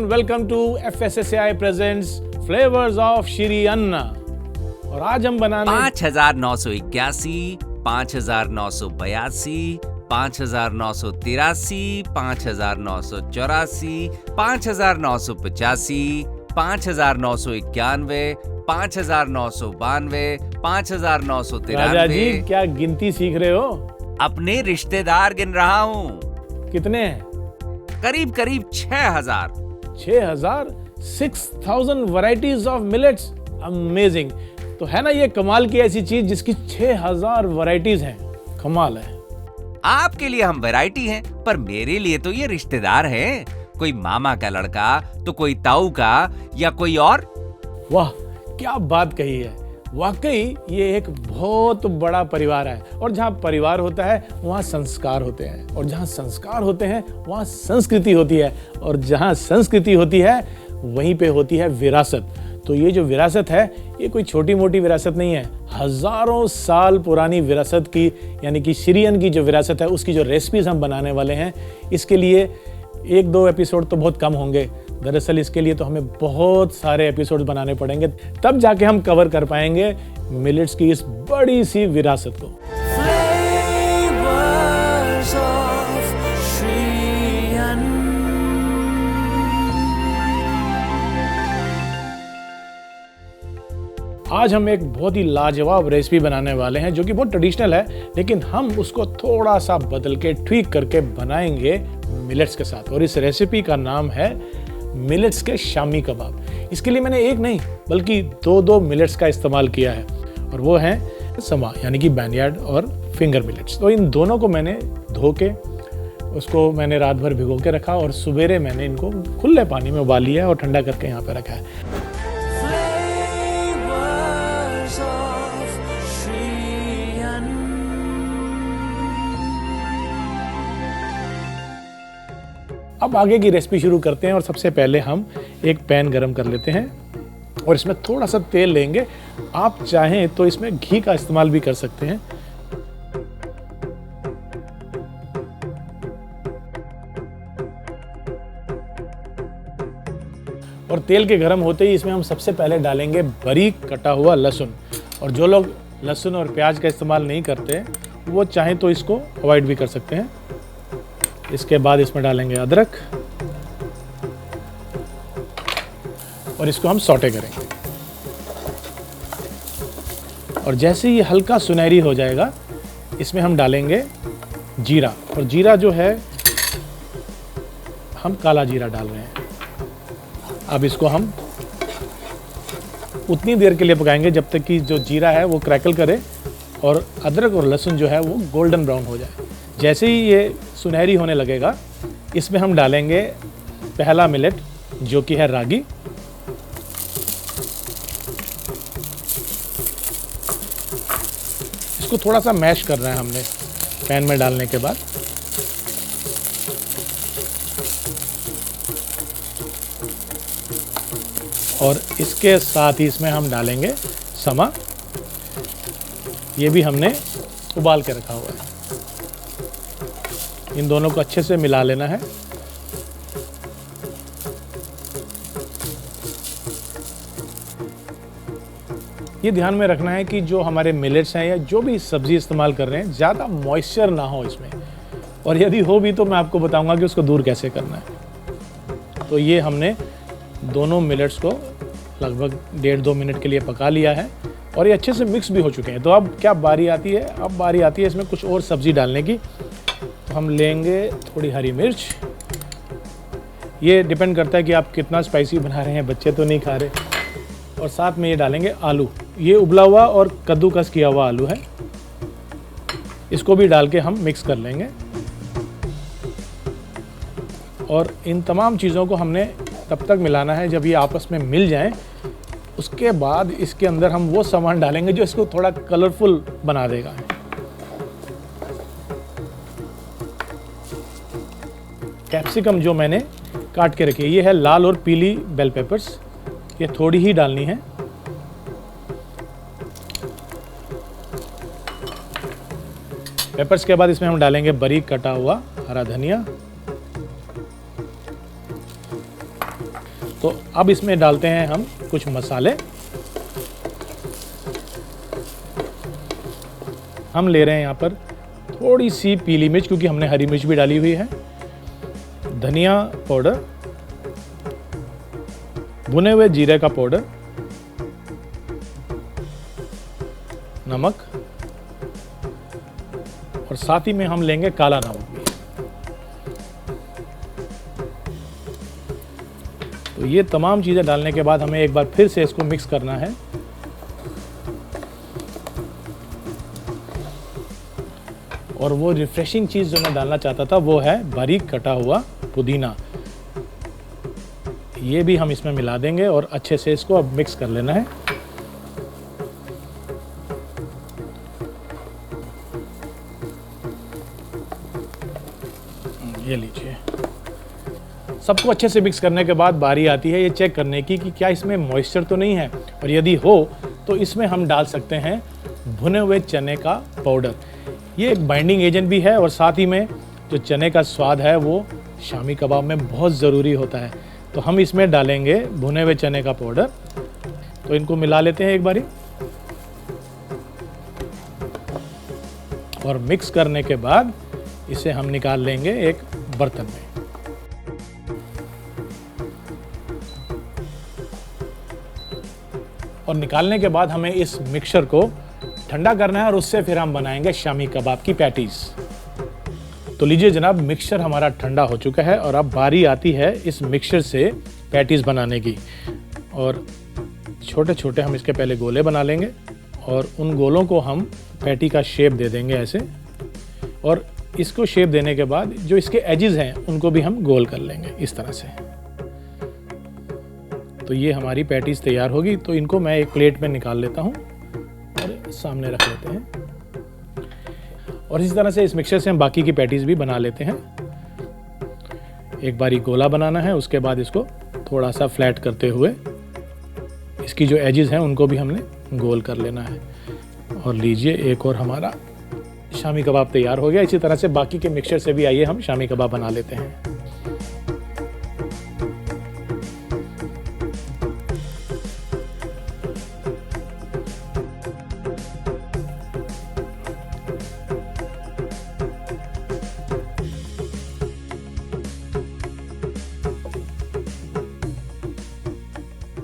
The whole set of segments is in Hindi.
Welcome to FSSAI presents flavours of Shri Anna. और आज हम बनाने 5,981, 5,982, 5,983, 5,984, 5,985, 5,991, 5,992, राजा जी 5,993। क्या गिनती सीख रहे हो? अपने रिश्तेदार गिन रहा हूँ। कितने हैं? करीब करीब 6,000। 6,000? 6,000 वैरायटीज ऑफ मिलेट्स। अमेजिंग। तो है ना ये कमाल की ऐसी चीज जिसकी 6,000 वैरायटीज हैं। कमाल है। आपके लिए हम वैरायटी हैं, पर मेरे लिए तो ये रिश्तेदार हैं। कोई मामा का लड़का, तो कोई ताऊ का, या कोई और। वाह क्या बात कही है। वाकई ये एक बहुत बड़ा परिवार है, और जहाँ परिवार होता है वहाँ संस्कार होते हैं, और जहाँ संस्कार होते हैं वहाँ संस्कृति होती है, और जहाँ संस्कृति होती है वहीं पे होती है विरासत। तो ये जो विरासत है ये कोई छोटी मोटी विरासत नहीं है। हजारों साल पुरानी विरासत की, यानी कि श्री अन्न की जो विरासत है उसकी जो रेसिपीज हम बनाने वाले हैं, इसके लिए 1-2 एपिसोड तो बहुत कम होंगे। दरअसल इसके लिए तो हमें बहुत सारे एपिसोड्स बनाने पड़ेंगे, तब जाके हम कवर कर पाएंगे मिलेट्स की इस बड़ी सी विरासत को। आज हम एक बहुत ही लाजवाब रेसिपी बनाने वाले हैं जो कि बहुत ट्रेडिशनल है, लेकिन हम उसको थोड़ा सा बदल के ट्वीक करके बनाएंगे मिलेट्स के साथ। और इस रेसिपी का नाम है मिलेट्स के शामी कबाब। इसके लिए मैंने एक नहीं बल्कि 2 मिलेट्स का इस्तेमाल किया है, और वो हैं समा यानी कि बैनयार्ड और फिंगर मिलेट्स। तो इन दोनों को मैंने धो के उसको मैंने रात भर भिगो के रखा, और सुबेरे मैंने इनको खुले पानी में उबाल लिया और ठंडा करके यहाँ पे रखा है। अब आगे की रेसिपी शुरू करते हैं, और सबसे पहले हम एक पैन गरम कर लेते हैं और इसमें थोड़ा सा तेल लेंगे। आप चाहें तो इसमें घी का इस्तेमाल भी कर सकते हैं। और तेल के गरम होते ही इसमें हम सबसे पहले डालेंगे बारीक कटा हुआ लहसुन। और जो लोग लहसुन और प्याज का इस्तेमाल नहीं करते वो चाहें तो इसको अवॉइड भी कर सकते हैं। इसके बाद इसमें डालेंगे अदरक, और इसको हम सौटे करेंगे। और जैसे ही हल्का सुनहरी हो जाएगा इसमें हम डालेंगे जीरा। और जीरा जो है हम काला जीरा डाल रहे हैं। अब इसको हम उतनी देर के लिए पकाएंगे जब तक कि जो जीरा है वो क्रैकल करे और अदरक और लहसुन जो है वो गोल्डन ब्राउन हो जाए। जैसे ही ये सुनहरी होने लगेगा इसमें हम डालेंगे पहला मिलेट जो कि है रागी। इसको थोड़ा सा मैश करना है हमने पैन में डालने के बाद। और इसके साथ ही इसमें हम डालेंगे समा। ये भी हमने उबाल के रखा हुआ है। इन दोनों को अच्छे से मिला लेना है। ये ध्यान में रखना है कि जो हमारे मिलेट्स हैं या जो भी सब्जी इस्तेमाल कर रहे हैं ज़्यादा मॉइस्चर ना हो इसमें, और यदि हो भी तो मैं आपको बताऊंगा कि उसको दूर कैसे करना है। तो ये हमने दोनों मिलेट्स को लगभग 1.5-2 मिनट के लिए पका लिया है, और ये अच्छे से मिक्स भी हो चुके हैं। तो अब क्या बारी आती है? अब बारी आती है इसमें कुछ और सब्जी डालने की। तो हम लेंगे थोड़ी हरी मिर्च। ये डिपेंड करता है कि आप कितना स्पाइसी बना रहे हैं, बच्चे तो नहीं खा रहे। और साथ में ये डालेंगे आलू। ये उबला हुआ और कद्दूकस किया हुआ आलू है। इसको भी डाल के हम मिक्स कर लेंगे। और इन तमाम चीज़ों को हमने तब तक मिलाना है जब ये आपस में मिल जाएं। उसके बाद इसके अंदर हम वो सामान डालेंगे जो इसको थोड़ा कलरफुल बना देगा। कैप्सिकम जो मैंने काट के रखी है, ये है लाल और पीली बेल पेपर्स। ये थोड़ी ही डालनी है। पेपर्स के बाद इसमें हम डालेंगे बारीक कटा हुआ हरा धनिया। तो अब इसमें डालते हैं हम कुछ मसाले। हम ले रहे हैं यहाँ पर थोड़ी सी पीली मिर्च, क्योंकि हमने हरी मिर्च भी डाली हुई है, धनिया पाउडर, भुने हुए जीरे का पाउडर, नमक, और साथ ही में हम लेंगे काला नमक भी। तो ये तमाम चीज़ें डालने के बाद हमें एक बार फिर से इसको मिक्स करना है। और वो रिफ्रेशिंग चीज़ जो मैं डालना चाहता था वो है बारीक कटा हुआ पुदीना। ये भी हम इसमें मिला देंगे और अच्छे से इसको अब मिक्स कर लेना है। ये लीजिए, सबको अच्छे से मिक्स करने के बाद बारी आती है ये चेक करने की कि क्या इसमें मॉइस्चर तो नहीं है, और यदि हो तो इसमें हम डाल सकते हैं भुने हुए चने का पाउडर। ये एक बाइंडिंग एजेंट भी है और साथ ही में जो चने का स्वाद है वो शामी कबाब में बहुत ज़रूरी होता है। तो हम इसमें डालेंगे भुने हुए चने का पाउडर। तो इनको मिला लेते हैं एक बारी, और मिक्स करने के बाद इसे हम निकाल लेंगे एक बर्तन में। और निकालने के बाद हमें इस मिक्सचर को ठंडा करना है और उससे फिर हम बनाएंगे शामी कबाब की पैटीज। तो लीजिए जनाब, मिक्सचर हमारा ठंडा हो चुका है और अब बारी आती है इस मिक्सचर से पैटीज बनाने की। और छोटे छोटे हम इसके पहले गोले बना लेंगे और उन गोलों को हम पैटी का शेप दे देंगे ऐसे। और इसको शेप देने के बाद जो इसके एजेस हैं उनको भी हम गोल कर लेंगे इस तरह से। तो ये हमारी पैटीज तैयार होगी। तो इनको मैं एक प्लेट में निकाल लेता हूँ और सामने रख लेते हैं। और इसी तरह से इस मिक्सचर से हम बाकी की पैटीज भी बना लेते हैं। एक बारी गोला बनाना है, उसके बाद इसको थोड़ा सा फ्लैट करते हुए इसकी जो एजेस हैं उनको भी हमने गोल कर लेना है। और लीजिए, एक और हमारा शामी कबाब तैयार हो गया। इसी तरह से बाकी के मिक्सचर से भी आइए हम शामी कबाब बना लेते हैं।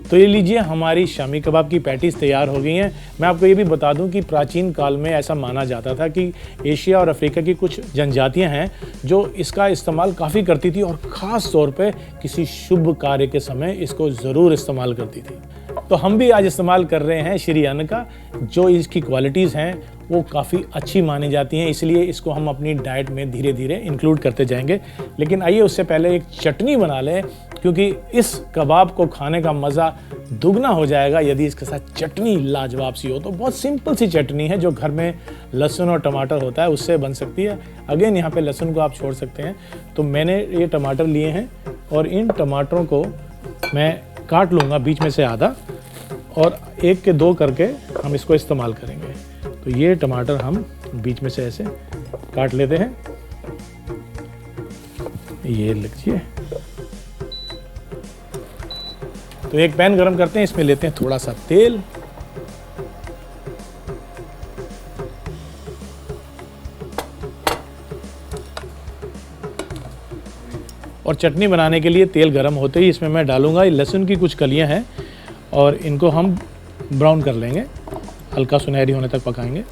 तो ये लीजिए, हमारी शामी कबाब की पैटीज तैयार हो गई हैं। मैं आपको ये भी बता दूं कि प्राचीन काल में ऐसा माना जाता था कि एशिया और अफ्रीका की कुछ जनजातियां हैं जो इसका इस्तेमाल काफ़ी करती थी और ख़ास तौर पे किसी शुभ कार्य के समय इसको ज़रूर इस्तेमाल करती थी। तो हम भी आज इस्तेमाल कर रहे हैं श्री अन्न का। जो इसकी क्वालिटीज़ हैं वो काफ़ी अच्छी मानी जाती हैं, इसलिए इसको हम अपनी डाइट में धीरे धीरे इंक्लूड करते जाएंगे। लेकिन आइए उससे पहले एक चटनी बना लें, क्योंकि इस कबाब को खाने का मज़ा दुगना हो जाएगा यदि इसके साथ चटनी लाजवाब सी हो। तो बहुत सिंपल सी चटनी है जो घर में लहसुन और टमाटर होता है उससे बन सकती है। अगेन यहाँ पे लहसुन को आप छोड़ सकते हैं। तो मैंने ये टमाटर लिए हैं और इन टमाटरों को मैं काट लूँगा बीच में से आधा, और 1 के 2 करके हम इसको इस्तेमाल करेंगे। तो ये टमाटर हम बीच में से ऐसे काट लेते हैं। ये लीजिए। तो एक पैन गरम करते हैं, इसमें लेते हैं थोड़ा सा तेल। और चटनी बनाने के लिए तेल गरम होते ही इसमें मैं डालूंगा लहसुन की कुछ कलियां हैं और इनको हम ब्राउन कर लेंगे, हल्का सुनहरी होने तक पकाएंगे।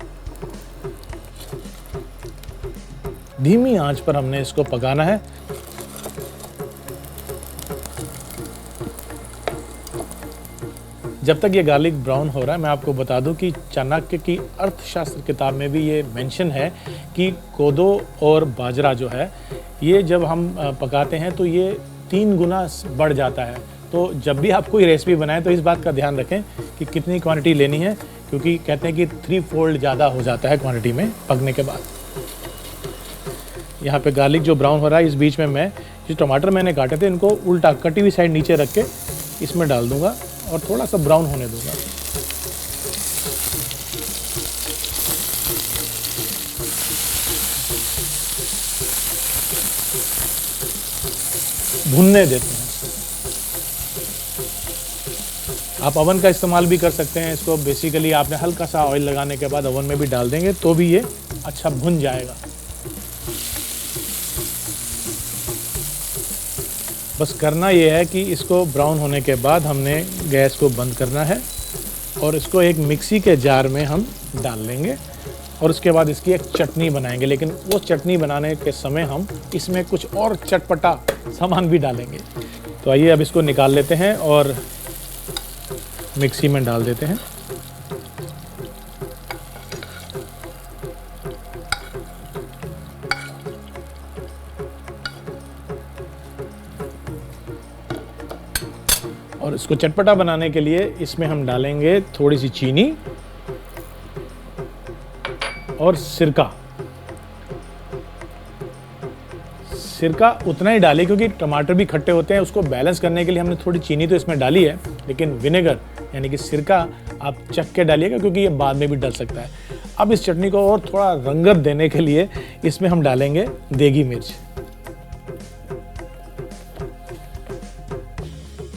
धीमी आंच पर हमने इसको पकाना है। जब तक ये गार्लिक ब्राउन हो रहा है, मैं आपको बता दूं कि चाणक्य की अर्थशास्त्र किताब में भी ये मेंशन है कि कोदो और बाजरा जो है ये जब हम पकाते हैं तो ये 3 गुना बढ़ जाता है। तो जब भी आप कोई रेसिपी बनाएं तो इस बात का ध्यान रखें कि कितनी क्वांटिटी लेनी है, क्योंकि कहते हैं कि 3 फोल्ड ज़्यादा हो जाता है क्वांटिटी में पकने के बाद। यहाँ पे गार्लिक जो ब्राउन हो रहा है, इस बीच में मैं जो टमाटर मैंने काटे थे इनको उल्टा कटी हुई साइड नीचे रख के इसमें डाल दूँगा और थोड़ा सा ब्राउन होने दूँगा। भुनने देते हैं। आप ओवन का इस्तेमाल भी कर सकते हैं। इसको बेसिकली आपने हल्का सा ऑयल लगाने के बाद ओवन में भी डाल देंगे तो भी ये अच्छा भुन जाएगा। बस करना ये है कि इसको ब्राउन होने के बाद हमने गैस को बंद करना है और इसको एक मिक्सी के जार में हम डाल लेंगे और उसके बाद इसकी एक चटनी बनाएंगे। लेकिन वो चटनी बनाने के समय हम इसमें कुछ और चटपटा सामान भी डालेंगे। तो आइए अब इसको निकाल लेते हैं और मिक्सी में डाल देते हैं। और इसको चटपटा बनाने के लिए इसमें हम डालेंगे थोड़ी सी चीनी और सिरका। सिरका उतना ही डालें क्योंकि टमाटर भी खट्टे होते हैं, उसको बैलेंस करने के लिए हमने थोड़ी चीनी तो इसमें डाली है, लेकिन विनेगर यानी कि सिरका आप चख के डालिएगा क्योंकि ये बाद में भी डल सकता है। अब इस चटनी को और थोड़ा रंगत देने के लिए इसमें हम डालेंगे देगी मिर्च।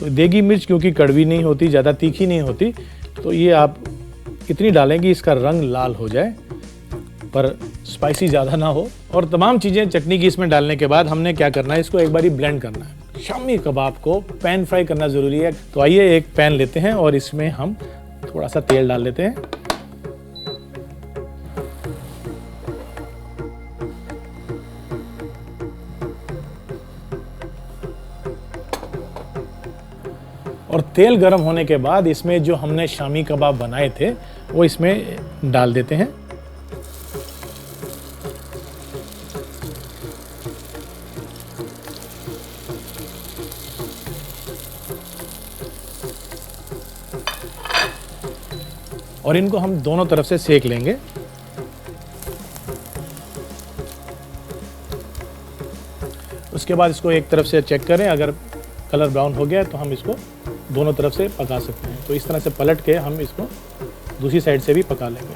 तो देगी मिर्च क्योंकि कड़वी नहीं होती, ज़्यादा तीखी नहीं होती, तो ये आप इतनी डालें कि इसका रंग लाल हो जाए पर स्पाइसी ज़्यादा ना हो। और तमाम चीज़ें चटनी की इसमें डालने के बाद हमने क्या करना है, इसको एक बारी ब्लेंड करना है। शामी कबाब को पैन फ्राई करना ज़रूरी है। तो आइए एक पैन लेते हैं और इसमें हम थोड़ा सा तेल डाल लेते हैं। और तेल गर्म होने के बाद इसमें जो हमने शामी कबाब बनाए थे वो इसमें डाल देते हैं। और इनको हम दोनों तरफ से सेक लेंगे। उसके बाद इसको एक तरफ से चेक करें, अगर कलर ब्राउन हो गया है तो हम इसको दोनों तरफ से पका सकते हैं। तो इस तरह से पलट के हम इसको दूसरी साइड से भी पका लेंगे।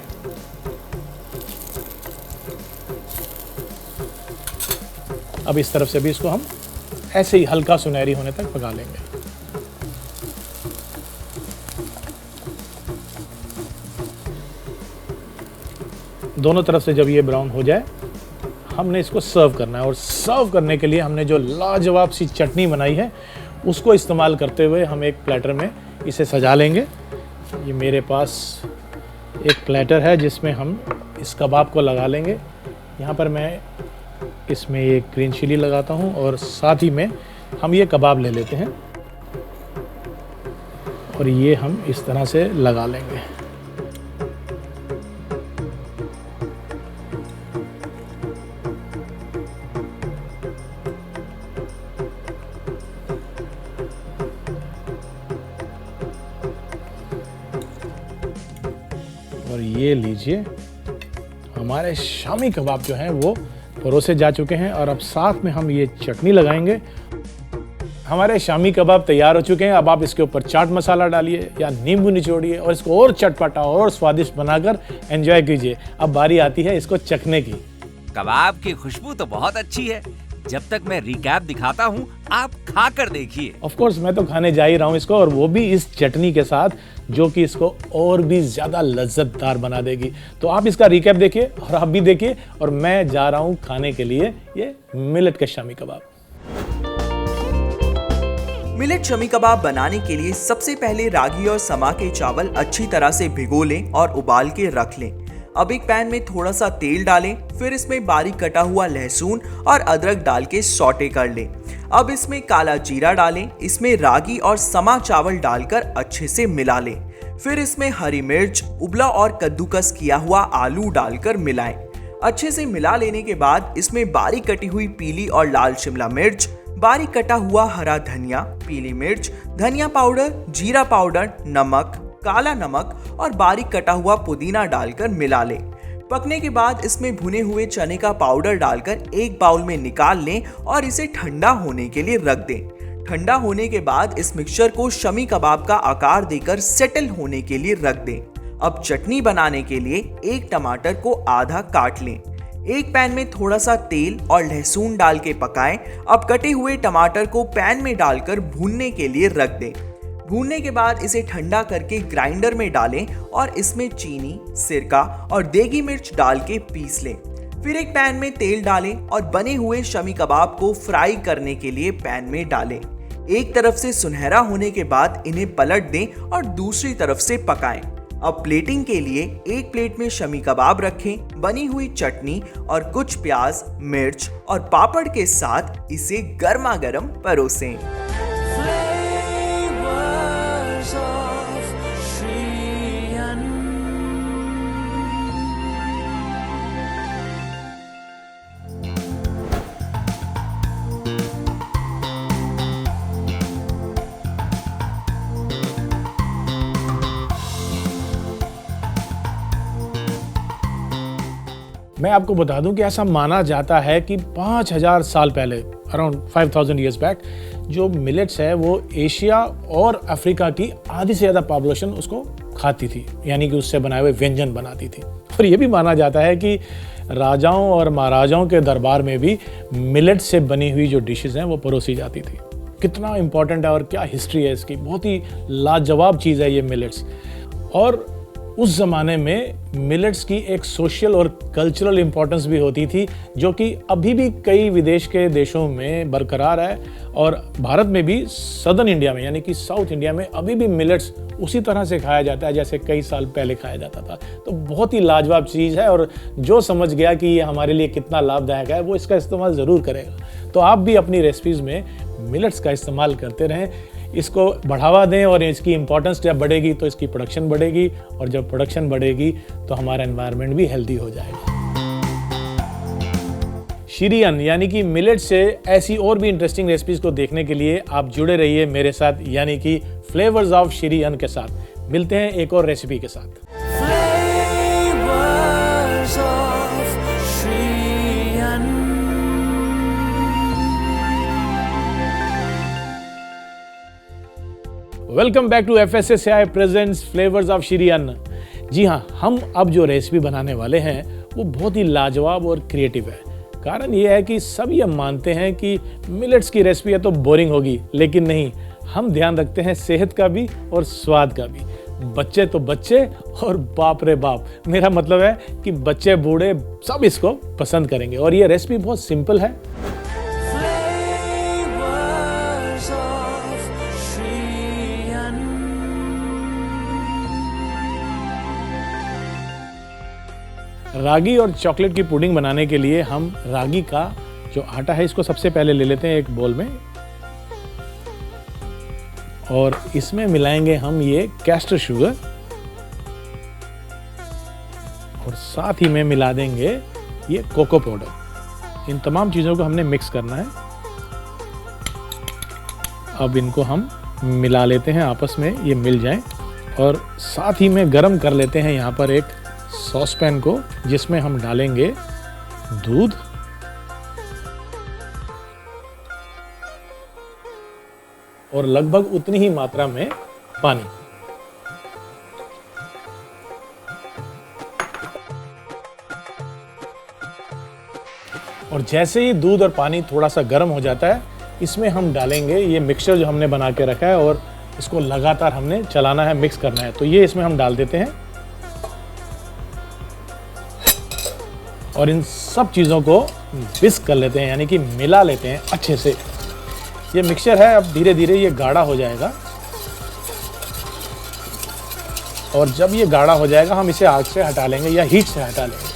अब इस तरफ से भी इसको हम ऐसे ही हल्का सुनहरी होने तक पका लेंगे। दोनों तरफ से जब ये ब्राउन हो जाए हमने इसको सर्व करना है। और सर्व करने के लिए हमने जो लाजवाब सी चटनी बनाई है उसको इस्तेमाल करते हुए हम एक प्लेटर में इसे सजा लेंगे। ये मेरे पास एक प्लेटर है जिसमें हम इस कबाब को लगा लेंगे। यहाँ पर मैं इसमें एक ग्रीन चिली लगाता हूँ और साथ ही में हम ये कबाब ले लेते हैं और ये हम इस तरह से लगा लेंगे। और ये लीजिए, हमारे शामी कबाब जो हैं वो परोसे जा चुके हैं और अब साथ में हम ये चटनी लगाएंगे। हमारे शामी कबाब तैयार हो चुके हैं। अब आप इसके ऊपर चाट मसाला डालिए या नींबू निचोड़िए और इसको और चटपटा और स्वादिष्ट बनाकर एंजॉय कीजिए। अब बारी आती है इसको चखने की। कबाब की खुशबू तो बहुत अच्छी है। जब तक मैं रिकैप दिखाता हूँ आप खा कर देखिए। ऑफ कोर्स मैं तो खाने जा ही रहा हूँ इसको, और वो भी इस चटनी के साथ जो कि इसको और भी ज़्यादा लज्जतदार बना देगी। तो आप इसका रिकैप देखिए और आप भी देखिए, और मैं जा रहा हूँ खाने के लिए ये मिलेट के शामी कबाब। मिलेट शमी कबाब बनाने के लिए सबसे पहले रागी और समा के चावल अच्छी तरह से भिगो लें और उबाल के रख लें। अब एक पैन में थोड़ा सा तेल डालें, फिर इसमें बारीक कटा हुआ लहसुन और अदरक डाल के सौटे कर लें। अब इसमें काला जीरा डालें, इसमें रागी और समा चावल डालकर अच्छे से मिला लें। फिर इसमें हरी मिर्च, उबला और कद्दूकस किया हुआ आलू डालकर मिलाएं। अच्छे से मिला लेने के बाद इसमें बारीक कटी हुई पीली और लाल शिमला मिर्च, बारीक कटा हुआ हरा धनिया, पीली मिर्च, धनिया पाउडर, जीरा पाउडर, नमक, काला नमक और बारीक कटा हुआ पुदीना डालकर मिला लें। पकने के बाद इसमें भुने हुए चने का पाउडर डालकर एक बाउल में निकाल लें और इसे ठंडा होने के लिए रख दें। ठंडा होने के बाद इस मिक्सचर को शमी कबाब का आकार देकर सेटल होने के लिए रख दें। अब चटनी बनाने के लिए एक टमाटर को आधा काट लें। एक पैन में थोड़ा सा तेल और लहसुन डाल के पकाएं। अब कटे हुए टमाटर को पैन में डालकर भूनने के लिए रख दें। भूनने के बाद इसे ठंडा करके ग्राइंडर में डालें और इसमें चीनी, सिरका और देगी मिर्च डाल के पीस लें। फिर एक पैन में तेल डालें और बने हुए शमी कबाब को फ्राई करने के लिए पैन में डालें। एक तरफ से सुनहरा होने के बाद इन्हें पलट दें और दूसरी तरफ से पकाएं। अब प्लेटिंग के लिए एक प्लेट में शमी कबाब रखें, बनी हुई चटनी और कुछ प्याज, मिर्च और पापड़ के साथ इसे गर्मा गर्म परोसें। मैं आपको बता दूं कि ऐसा माना जाता है कि 5000 साल पहले, अराउंड 5000 ईयर्स बैक, जो मिलेट्स है वो एशिया और अफ्रीका की आधी से ज़्यादा पॉपुलेशन उसको खाती थी, यानी कि उससे बनाए हुए व्यंजन बनाती थी। और ये भी माना जाता है कि राजाओं और महाराजाओं के दरबार में भी मिलेट से बनी हुई जो डिशेस हैं वो परोसी जाती थी। कितना इम्पोर्टेंट है और क्या हिस्ट्री है इसकी, बहुत ही लाजवाब चीज़ है ये मिलेट्स। और उस ज़माने में मिलेट्स की एक सोशल और कल्चरल इम्पोर्टेंस भी होती थी, जो कि अभी भी कई विदेश के देशों में बरकरार है। और भारत में भी सदर्न इंडिया में, यानी कि साउथ इंडिया में, अभी भी मिलेट्स उसी तरह से खाया जाता है जैसे कई साल पहले खाया जाता था। तो बहुत ही लाजवाब चीज़ है, और जो समझ गया कि ये हमारे लिए कितना लाभदायक है वो इसका इस्तेमाल ज़रूर करेगा। तो आप भी अपनी रेसिपीज़ में मिलेट्स का इस्तेमाल करते रहें, इसको बढ़ावा दें, और इसकी इम्पोर्टेंस जब बढ़ेगी तो इसकी प्रोडक्शन बढ़ेगी, और जब प्रोडक्शन बढ़ेगी तो हमारा एनवायरनमेंट भी हेल्दी हो जाएगा। शिरियन यानी कि मिलेट से ऐसी और भी इंटरेस्टिंग रेसिपीज को देखने के लिए आप जुड़े रहिए मेरे साथ, यानी कि फ्लेवर्स ऑफ शिरियन के साथ। मिलते हैं एक और रेसिपी के साथ। Welcome back to FSSAI presents flavours of शिरियन। जी हाँ, हम अब जो रेसिपी बनाने वाले हैं वो बहुत ही लाजवाब और क्रिएटिव है। कारण ये है कि सब ये मानते हैं कि मिलेट्स की रेसिपी है तो बोरिंग होगी, लेकिन नहीं, हम ध्यान रखते हैं सेहत का भी और स्वाद का भी। बच्चे तो बच्चे और बाप रे बाप, मेरा मतलब है कि बच्चे बूढ़े सब इसको पसंद करेंगे। और ये रेसिपी बहुत सिंपल है। रागी और चॉकलेट की पुडिंग बनाने के लिए हम रागी का जो आटा है इसको सबसे पहले ले लेते हैं एक बोल में, और इसमें मिलाएंगे हम ये कैस्टर शुगर, और साथ ही में मिला देंगे ये कोको पाउडर। इन तमाम चीज़ों को हमने मिक्स करना है। अब इनको हम मिला लेते हैं आपस में, ये मिल जाएं, और साथ ही में गरम कर लेते हैं यहाँ पर एक सॉस पैन को, जिसमें हम डालेंगे दूध, और लगभग उतनी ही मात्रा में पानी। और जैसे ही दूध और पानी थोड़ा सा गर्म हो जाता है, इसमें हम डालेंगे ये मिक्सचर जो हमने बना के रखा है, और इसको लगातार हमने चलाना है, मिक्स करना है। तो ये इसमें हम डाल देते हैं, और इन सब चीज़ों को विस्क कर लेते हैं, यानी कि मिला लेते हैं अच्छे से। ये मिक्सचर है, अब धीरे धीरे ये गाढ़ा हो जाएगा, और जब ये गाढ़ा हो जाएगा हम इसे आग से हटा लेंगे या हीट से हटा लेंगे।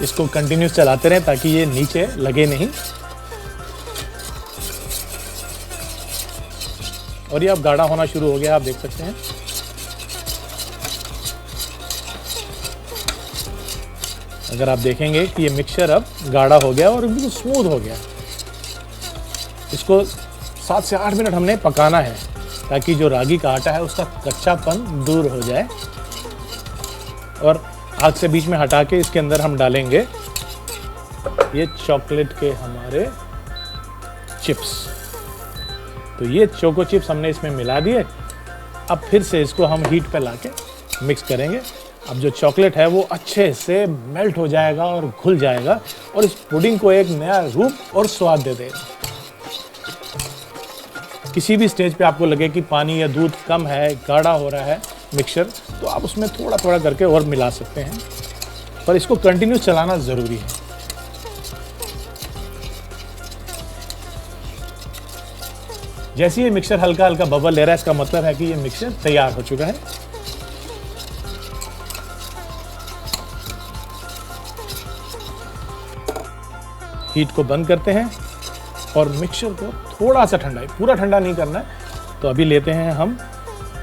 इसको कंटिन्यूस चलाते रहें ताकि ये नीचे लगे नहीं। और ये अब गाढ़ा होना शुरू हो गया, आप देख सकते हैं। अगर आप देखेंगे कि ये मिक्सचर अब गाढ़ा हो गया और बिल्कुल स्मूथ हो गया। इसको 7 से 8 मिनट हमने पकाना है, ताकि जो रागी का आटा है उसका कच्चापन दूर हो जाए। और आग से बीच में हटा के इसके अंदर हम डालेंगे ये चॉकलेट के हमारे चिप्स। तो ये चोको चिप्स हमने इसमें मिला दिए। अब फिर से इसको हम हीट पे लाके मिक्स करेंगे। अब जो चॉकलेट है वो अच्छे से मेल्ट हो जाएगा और घुल जाएगा, और इस पुडिंग को एक नया रूप और स्वाद दे देगा। किसी भी स्टेज पे आपको लगे कि पानी या दूध कम है, गाढ़ा हो रहा है मिक्सचर, तो आप उसमें थोड़ा थोड़ा करके और मिला सकते हैं, पर इसको कंटिन्यू चलाना ज़रूरी है। जैसे ये मिक्सचर हल्का हल्का बबल ले रहा है, इसका मतलब है कि ये मिक्सचर तैयार हो चुका है। हीट को बंद करते हैं और मिक्सचर को थोड़ा सा ठंडा, पूरा ठंडा नहीं करना है। तो अभी लेते हैं हम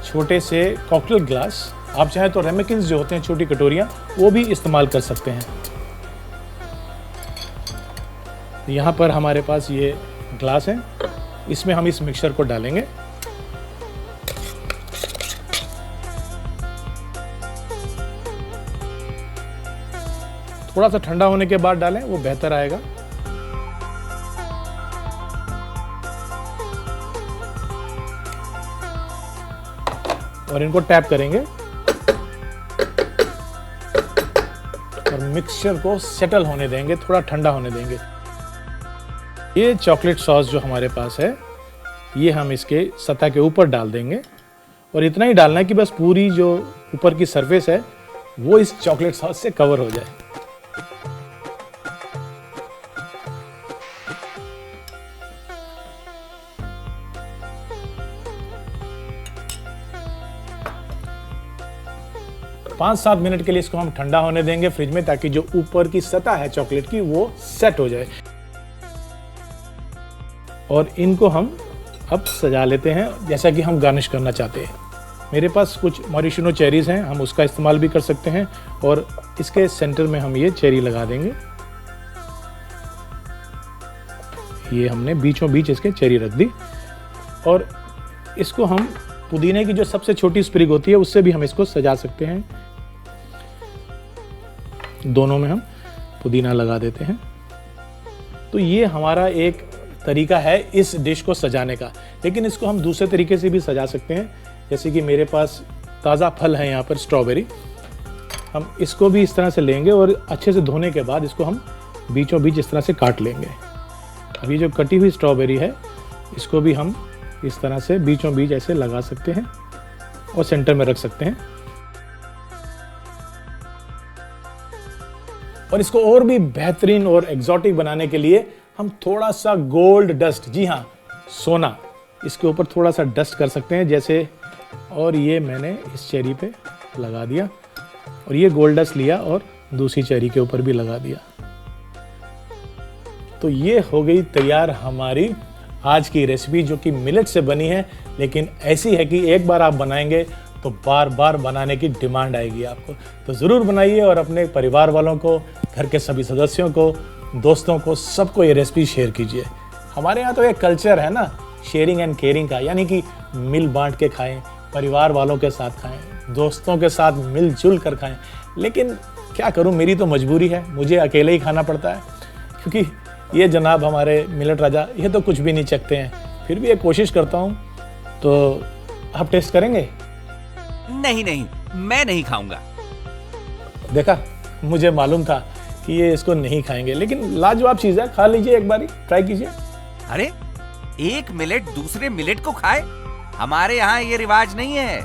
छोटे से कॉकटेल ग्लास, आप चाहे तो रेमिकिन्स जो होते हैं छोटी कटोरियाँ, वो भी इस्तेमाल कर सकते हैं। यहाँ पर हमारे पास ये ग्लास है, इसमें हम इस मिक्सचर को डालेंगे। थोड़ा सा ठंडा होने के बाद डालें, वो बेहतर आएगा। और इनको टैप करेंगे और मिक्सचर को सेटल होने देंगे, थोड़ा ठंडा होने देंगे। ये चॉकलेट सॉस जो हमारे पास है, ये हम इसके सतह के ऊपर डाल देंगे और इतना ही डालना है कि बस पूरी जो ऊपर की सरफेस है वो इस चॉकलेट सॉस से कवर हो जाए। पाँच 7 मिनट के लिए इसको हम ठंडा होने देंगे फ्रिज में, ताकि जो ऊपर की सतह है चॉकलेट की वो सेट हो जाए। और इनको हम अब सजा लेते हैं जैसा कि हम गार्निश करना चाहते हैं। मेरे पास कुछ मॉरिशनो चेरीज हैं, हम उसका इस्तेमाल भी कर सकते हैं। और इसके सेंटर में हम ये चेरी लगा देंगे। ये हमने बीचों बीच इसके चेरी रख दी। और इसको हम पुदीने की जो सबसे छोटी स्प्रिग होती है उससे भी हम इसको सजा सकते हैं। दोनों में हम पुदीना लगा देते हैं। तो ये हमारा एक तरीका है इस डिश को सजाने का, लेकिन इसको हम दूसरे तरीके से भी सजा सकते हैं। जैसे कि मेरे पास ताज़ा फल है यहाँ पर स्ट्रॉबेरी, हम इसको भी इस तरह से लेंगे और अच्छे से धोने के बाद इसको हम बीचों बीच इस तरह से काट लेंगे। अभी जो कटी हुई स्ट्रॉबेरी है इसको भी हम इस तरह से बीचों बीच ऐसे लगा सकते हैं और सेंटर में रख सकते हैं। और इसको और भी बेहतरीन और एग्जॉटिक बनाने के लिए हम थोड़ा सा गोल्ड डस्ट, जी हाँ सोना, इसके ऊपर थोड़ा सा डस्ट कर सकते हैं जैसे। और ये मैंने इस चेरी पे लगा दिया और ये गोल्ड डस्ट लिया और दूसरी चेरी के ऊपर भी लगा दिया। तो ये हो गई तैयार हमारी आज की रेसिपी, जो कि मिलेट से बनी है, लेकिन ऐसी है कि एक बार आप बनाएंगे तो बार बार बनाने की डिमांड आएगी आपको। तो ज़रूर बनाइए और अपने परिवार वालों को, घर के सभी सदस्यों को, दोस्तों को, सबको ये रेसिपी शेयर कीजिए। हमारे यहाँ तो एक कल्चर है ना शेयरिंग एंड केयरिंग का, यानी कि मिल बांट के खाएं, परिवार वालों के साथ खाएं, दोस्तों के साथ मिलजुल कर खाएं। लेकिन क्या करूं, मेरी तो मजबूरी है, मुझे अकेले ही खाना पड़ता है, क्योंकि ये जनाब हमारे मिलेट राजा ये तो कुछ भी नहीं चखते हैं। फिर भी एक कोशिश करता हूं। तो आप टेस्ट करेंगे? नहीं नहीं, मैं नहीं खाऊंगा। देखा, मुझे मालूम था कि ये इसको नहीं खाएंगे, लेकिन लाजवाब चीज़ है, खा लीजिए, एक बारी ट्राई कीजिए। अरे, एक मिलेट दूसरे मिलेट को खाए? हमारे यहाँ ये रिवाज नहीं है।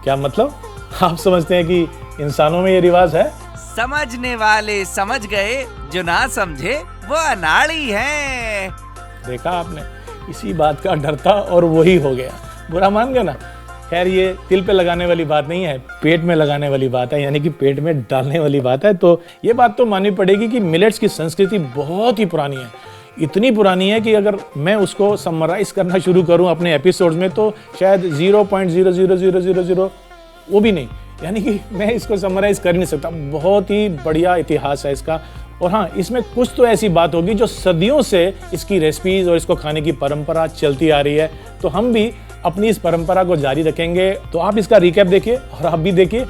क्या मतलब? आप समझते हैं कि इंसानों में ये रिवाज है? समझने वाले समझ गए, जो ना समझे वो अनाड़ी है। देखा आपने, इसी बात का डर था और वही हो गया, बुरा मान गया ना। खैर, ये तिल पे लगाने वाली बात नहीं है, पेट में लगाने वाली बात है, यानी कि पेट में डालने वाली बात है। तो ये बात तो माननी पड़ेगी कि मिलेट्स की संस्कृति बहुत ही पुरानी है। इतनी पुरानी है कि अगर मैं उसको समराइज करना शुरू करूं अपने एपिसोड्स में तो शायद 0.00000 वो भी नहीं, यानी कि मैं इसको समराइज कर नहीं सकता। बहुत ही बढ़िया इतिहास है इसका। और हाँ, इसमें कुछ तो ऐसी बात होगी जो सदियों से इसकी रेसिपीज और इसको खाने की परंपरा चलती आ रही है। तो हम भी अपनी इस परंपरा को जारी रखेंगे। तो आप इसका रिकैप देखिए और आप भी देखिए।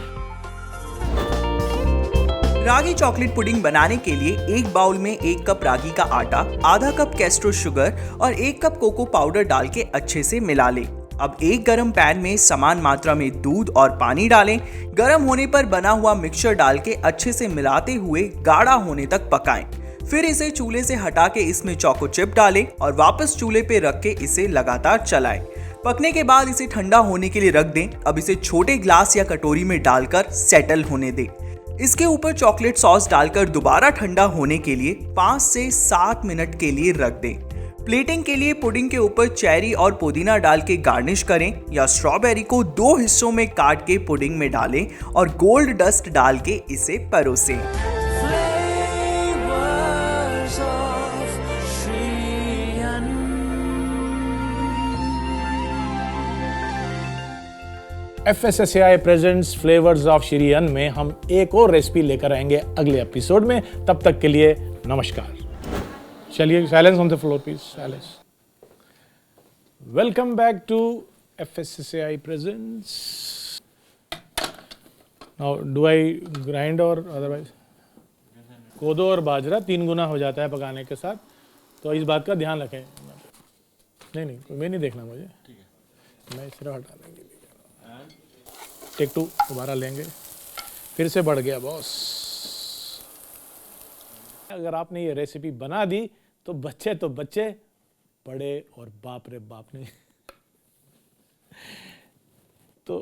रागी चॉकलेट पुडिंग बनाने के लिए एक बाउल में 1 कप रागी का आटा, आधा कप कैस्ट्रो शुगर और 1 कप कोको पाउडर डाल के अच्छे से मिला लें। अब एक गरम पैन में समान मात्रा में दूध और पानी डालें। गरम होने पर बना हुआ मिक्सचर डाल के अच्छे से मिलाते हुए गाढ़ा होने तक पकाएं। फिर इसे चूल्हे से हटा के इसमें चोको चिप डालें और वापस चूल्हे पे रख के इसे लगातार चलाएं। पकने के बाद इसे ठंडा होने के लिए रख दें। अब इसे छोटे ग्लास या कटोरी में डालकर सेटल होने दें। इसके ऊपर चॉकलेट सॉस डालकर दोबारा ठंडा होने के लिए 5 से 7 मिनट के लिए रख दें। प्लेटिंग के लिए पुडिंग के ऊपर चेरी और पुदीना डाल के गार्निश करें या स्ट्रॉबेरी को 2 हिस्सों में काट के पुडिंग में डालें और गोल्ड डस्ट डाल के इसे परोसें। FSSAI presents flavours of Shri अन्न में हम एक और रेसिपी लेकर आएंगे अगले एपिसोड में। तब तक के लिए नमस्कार। चलिए, silence on the floor please, silence. Welcome back to FSSAI presents. Now do I grind or otherwise? कोदो और बाजरा 3 गुना हो जाता है पकाने के साथ, तो इस बात का ध्यान रखें। नहीं, मैं नहीं देखना मुझे, मैं सिर्फ हटाने के लिए। टेक 2 दोबारा लेंगे। फिर से बढ़ गया बॉस। अगर आपने ये रेसिपी बना दी तो बच्चे बड़े और बाप रे बाप नहीं तो